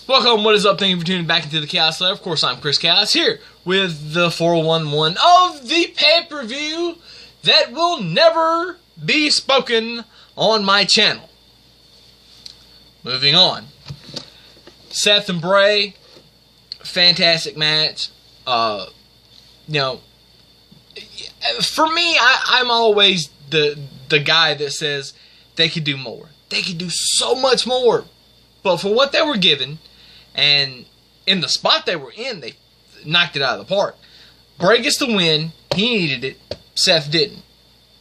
Welcome, what is up? Thank you for tuning back into the Chaos Lair. Of course, I'm Chris Chaos here with the 411 of the pay-per-view that will never be spoken on my channel. Moving on. Seth and Bray, fantastic match. For me, I'm always the guy that says they could do more. They could do so much more. But for what they were given, and in the spot they were in, they knocked it out of the park. Bray gets the win. He needed it. Seth didn't.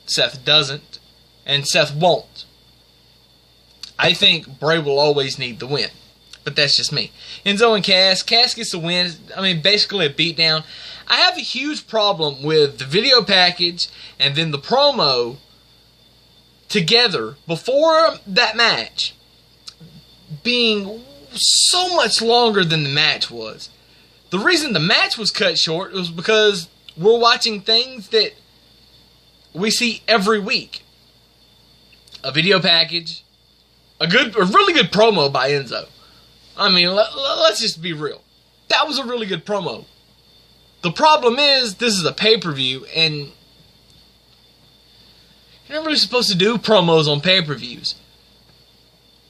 Seth doesn't. And Seth won't. I think Bray will always need the win. But that's just me. Enzo and Cass. Cass gets the win. I mean, basically a beatdown. I have a huge problem with the video package and then the promo together before that match being so much longer than the match was. The reason the match was cut short was because we're watching things that we see every week. A video package, a really good promo by Enzo. I mean, let's just be real. That was a really good promo. The problem is, this is a pay-per-view, and you're not really supposed to do promos on pay-per-views.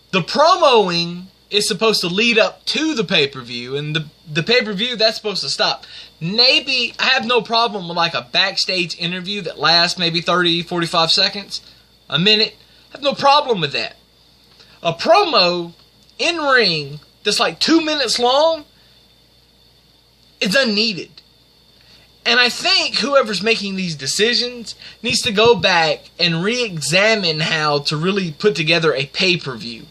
The promoing is supposed to lead up to the pay-per-view, and the pay-per-view, that's supposed to stop. Maybe, I have no problem with like a backstage interview that lasts maybe 30, 45 seconds, a minute. I have no problem with that. A promo in ring that's like 2 minutes long is unneeded. And I think whoever's making these decisions needs to go back and re-examine how to really put together a pay-per-view.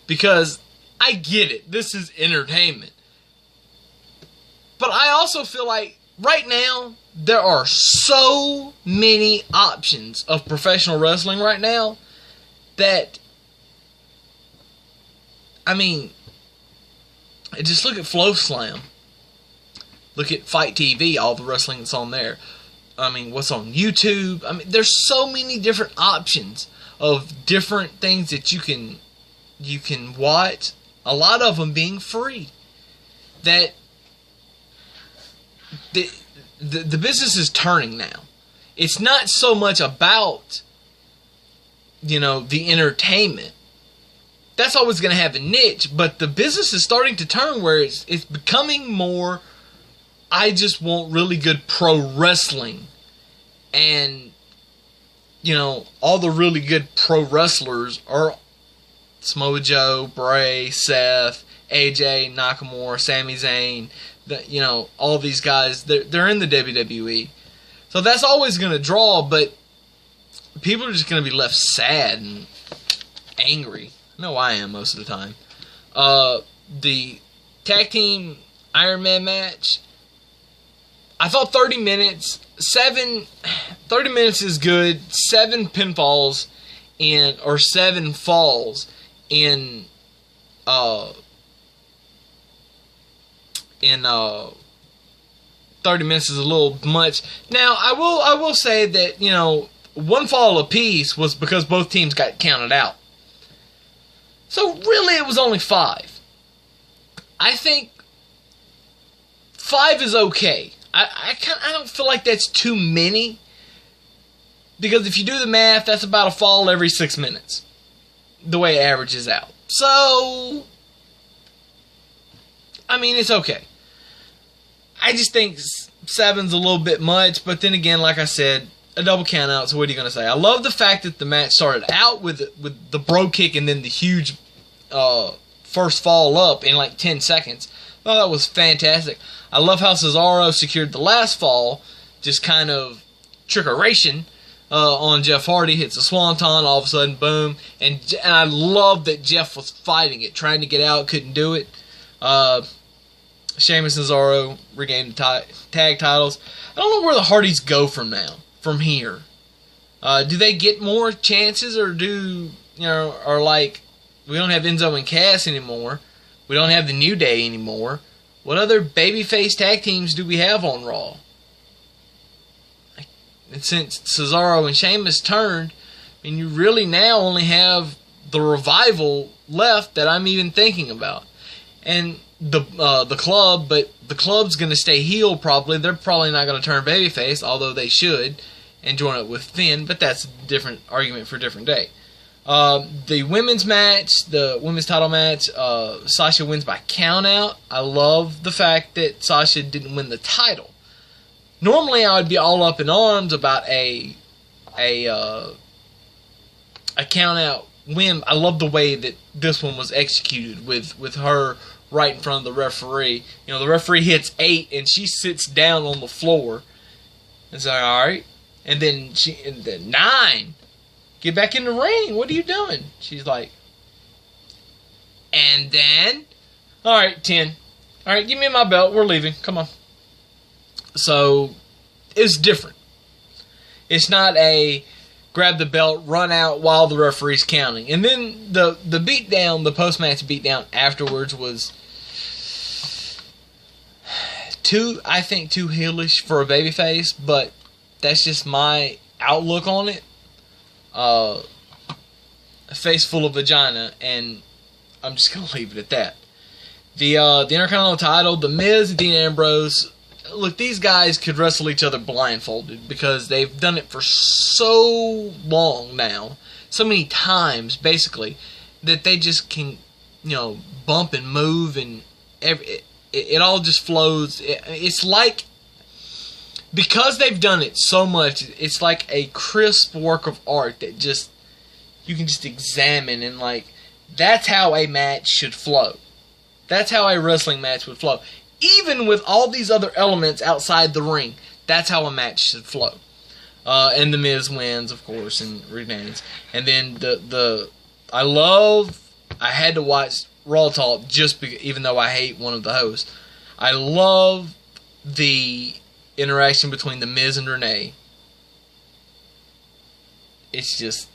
Because I get it. This is entertainment. But I also feel like right now there are so many options of professional wrestling right now that, I mean, just look at Flow Slam. Look at Fight TV, all the wrestling that's on there. I mean, what's on YouTube? I mean, there's so many different options of different things that you can watch. A lot of them being free. That the business is turning now. It's not so much about, the entertainment. That's always going to have a niche, but the business is starting to turn where it's becoming more, I just want really good pro wrestling. And, all the really good pro wrestlers are Samoa Joe, Bray, Seth, AJ, Nakamura, Sami Zayn, all these guys, they're in the WWE. So that's always going to draw, but people are just going to be left sad and angry. I know I am most of the time. The tag team Iron Man match, I thought 30 minutes is good. 7 pinfalls or 7 falls in 30 minutes is a little much. Now, I will say that, one fall apiece was because both teams got counted out. So, really, it was only 5. I think 5 is okay. I don't feel like that's too many. Because if you do the math, that's about a fall every 6 minutes. The way it averages out. So, I mean, it's okay. I just think 7's a little bit much. But then again, like I said, a double count out. So what are you going to say? I love the fact that the match started out with the bro kick and then the huge first fall up in like 10 seconds. I thought that was fantastic. I love how Cesaro secured the last fall. Just kind of trickeration on Jeff Hardy. Hits a swanton, all of a sudden, boom. And I love that Jeff was fighting it, trying to get out, couldn't do it. Sheamus and Cesaro regained the tag titles. I don't know where the Hardys go from here. Do they get more chances, or or like, we don't have Enzo and Cass anymore. We don't have the New Day anymore. What other babyface tag teams do we have on Raw? And since Cesaro and Sheamus turned, you really now only have the Revival left that I'm even thinking about. and the club, but the club's going to stay heel probably. They're probably not going to turn babyface, although they should, and join up with Finn, but that's a different argument for a different day. The women's match, the women's title match, Sasha wins by countout. I love the fact that Sasha didn't win the title. Normally, I would be all up in arms about a countout win. I love the way that this one was executed with her right in front of the referee. You know, the referee hits 8 and she sits down on the floor. It's like, all right. And then 9. Get back in the ring. What are you doing? She's like, and then, all right, 10. All right, give me my belt. We're leaving. Come on. So, it's different. It's not a grab the belt, run out while the referee's counting. And then the beatdown, the post-match beatdown afterwards was too heelish for a babyface, but that's just my outlook on it. A face full of vagina, and I'm just going to leave it at that. The Intercontinental title, The Miz and Dean Ambrose, look, these guys could wrestle each other blindfolded because they've done it for so long now, so many times, basically, that they just can, bump and move, and it all just flows. It's like, because they've done it so much, it's like a crisp work of art that just, you can just examine, and like, that's how a match should flow. That's how a wrestling match would flow. Even with all these other elements outside the ring, that's how a match should flow. And The Miz wins, of course, and remains. And then I had to watch Raw Talk just because, even though I hate one of the hosts. I love the interaction between The Miz and Renee. It's just,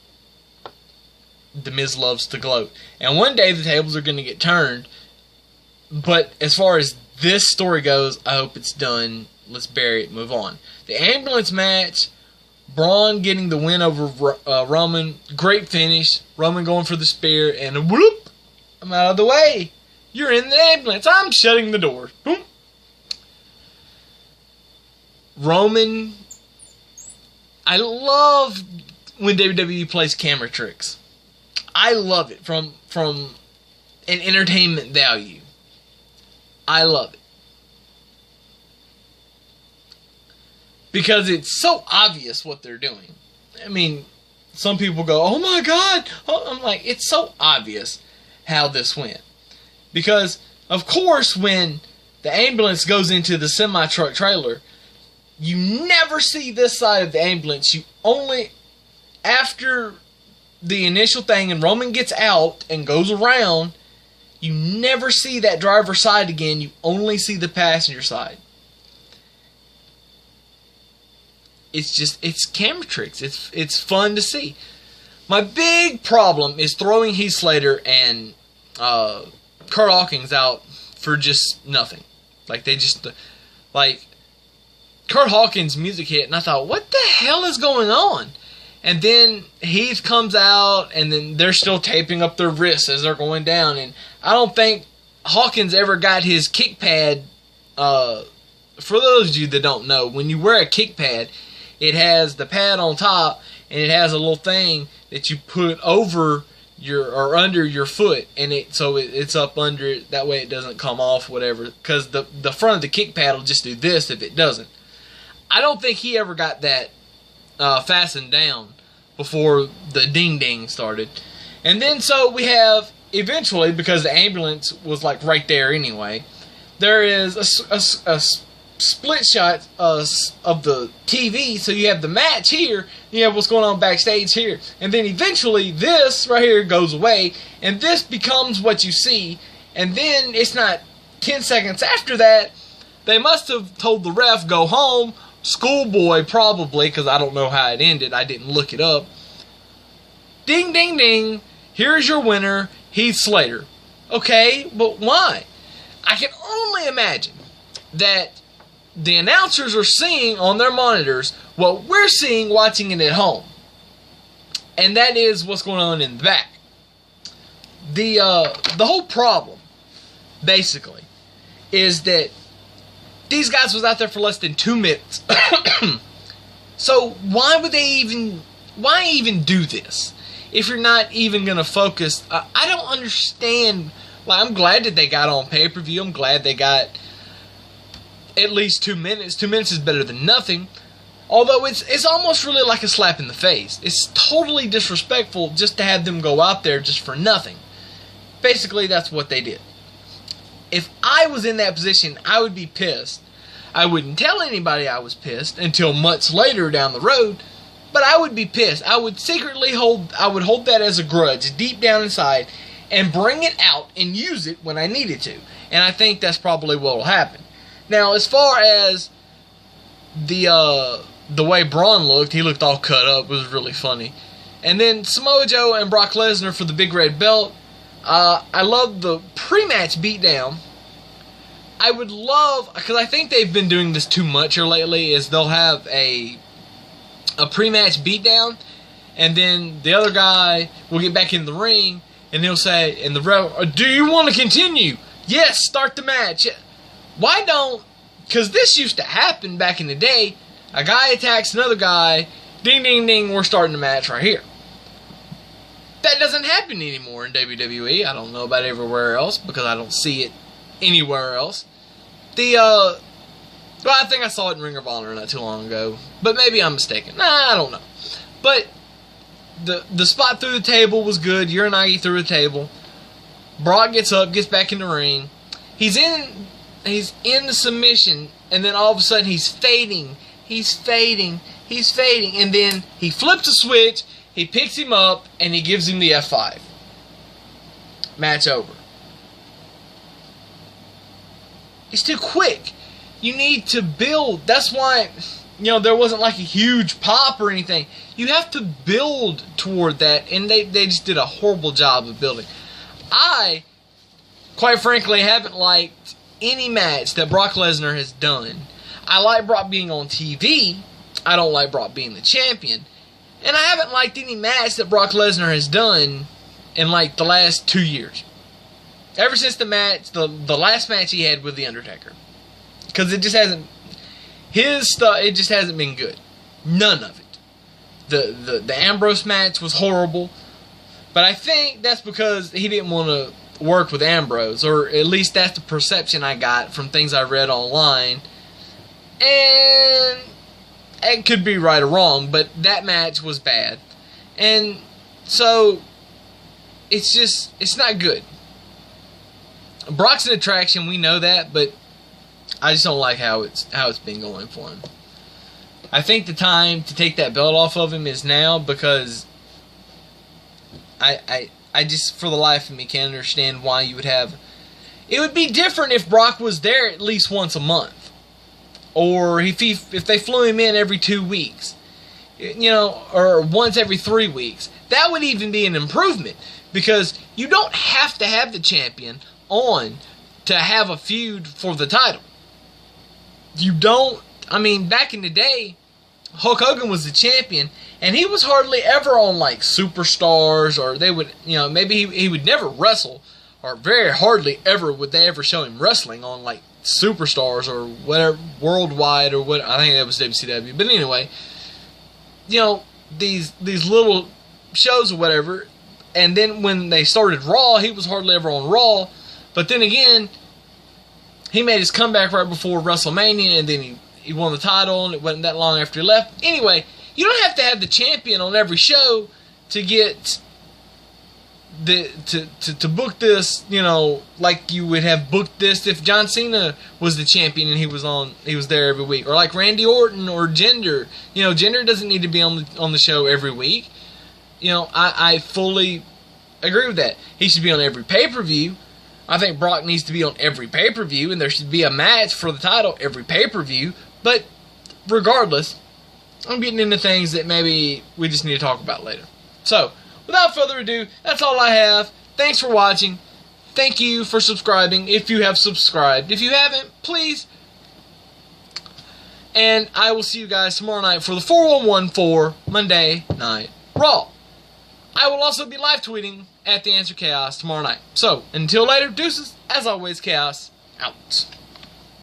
The Miz loves to gloat. And one day the tables are going to get turned. But as far as this story goes, I hope it's done. Let's bury it and move on. The ambulance match, Braun getting the win over Roman. Great finish. Roman going for the spear, and whoop! I'm out of the way. You're in the ambulance. I'm shutting the door. Boom. Roman, I love when WWE plays camera tricks. I love it from an entertainment value. I love it. Because it's so obvious what they're doing. I mean, some people go, oh my God. I'm like, it's so obvious how this went. Because, of course, when the ambulance goes into the semi-truck trailer, you never see this side of the ambulance. You only, after the initial thing and Roman gets out and goes around, you never see that driver's side again. You only see the passenger side. It's camera tricks. It's fun to see. My big problem is throwing Heath Slater and Kurt Hawkins out for just nothing. Like, Kurt Hawkins' music hit, and I thought, what the hell is going on? And then Heath comes out, and then they're still taping up their wrists as they're going down. And I don't think Hawkins ever got his kick pad. For those of you that don't know, when you wear a kick pad, it has the pad on top, and it has a little thing that you put over or under your foot, and it's up under it. That way it doesn't come off, whatever. Because the front of the kick pad will just do this if it doesn't. I don't think he ever got that fastened down before the ding-ding started. And then so we have, eventually, because the ambulance was like right there anyway, there is a split shot of the TV, so you have the match here, you have what's going on backstage here, and then eventually this right here goes away, and this becomes what you see, and then it's not 10 seconds after that, they must have told the ref, go home, schoolboy probably, because I don't know how it ended, I didn't look it up. Ding, ding, ding, here's your winner, Heath Slater. Okay, but why? I can only imagine that the announcers are seeing on their monitors what we're seeing watching it at home. And that is what's going on in the back. The whole problem basically, is that these guys was out there for less than 2 minutes. So why even do this if you're not even going to focus? I don't understand. Like, I'm glad that they got on pay-per-view. I'm glad they got at least 2 minutes. 2 minutes is better than nothing. Although it's almost really like a slap in the face. It's totally disrespectful just to have them go out there just for nothing. Basically, that's what they did. If I was in that position, I would be pissed. I wouldn't tell anybody I was pissed until much later down the road, but I would be pissed. I would secretly hold that as a grudge deep down inside and bring it out and use it when I needed to. And I think that's probably what will happen. Now, as far as the way Braun looked, he looked all cut up. It was really funny. And then Samoa Joe and Brock Lesnar for the big red belt. I love the pre-match beatdown. I would love, because I think they've been doing this too much here lately, is they'll have a pre-match beatdown, and then the other guy will get back in the ring, and he'll say, and the ref, do you want to continue? Yes, start the match. Why don't, because this used to happen back in the day, a guy attacks another guy, ding, ding, ding, we're starting the match right here. That doesn't happen anymore in WWE. I don't know about everywhere else, because I don't see it anywhere else. Well, I think I saw it in Ring of Honor not too long ago, but maybe I'm mistaken. Nah, I don't know. But the spot through the table was good. Uranagi through the table. Brock gets up, gets back in the ring. He's in the submission, and then all of a sudden he's fading, and then he flips a switch. He picks him up, and he gives him the F5. Match over. It's too quick. You need to build. That's why, there wasn't like a huge pop or anything. You have to build toward that, and they just did a horrible job of building. I, quite frankly, haven't liked any match that Brock Lesnar has done. I like Brock being on TV. I don't like Brock being the champion. And I haven't liked any match that Brock Lesnar has done in like the last 2 years. Ever since the last match he had with The Undertaker. Because it just hasn't, it just hasn't been good. None of it. The Ambrose match was horrible. But I think that's because he didn't want to work with Ambrose. Or at least that's the perception I got from things I read online. And it could be right or wrong, but that match was bad. And so, it's not good. Brock's an attraction, we know that, but I just don't like how it's been going for him. I think the time to take that belt off of him is now, because I just, for the life of me, can't understand why you would have... It would be different if Brock was there at least once a month. Or if they flew him in every 2 weeks. Or once every 3 weeks. That would even be an improvement. Because you don't have to have the champion on to have a feud for the title. You don't. I mean, back in the day, Hulk Hogan was the champion, and he was hardly ever on like Superstars, or they would, maybe he would never wrestle, or very hardly ever would they ever show him wrestling on like Superstars or whatever, Worldwide or what. I think that was WCW. But anyway, these little shows or whatever. And then when they started Raw, he was hardly ever on Raw. But then again, he made his comeback right before WrestleMania, and then he won the title, and it wasn't that long after he left. Anyway, you don't have to have the champion on every show to get to book this, like you would have booked this if John Cena was the champion and he was there every week, or like Randy Orton or Jinder. Jinder doesn't need to be on the show every week. I fully agree with that. He should be on every pay-per-view. I think Brock needs to be on every pay-per-view, and there should be a match for the title every pay-per-view. But regardless, I'm getting into things that maybe we just need to talk about later. So, without further ado, that's all I have. Thanks for watching. Thank you for subscribing if you have subscribed. If you haven't, please. And I will see you guys tomorrow night for the 4114 Monday Night Raw. I will also be live tweeting at The Answer Chaos tomorrow night. So, until later, deuces. As always, Chaos out.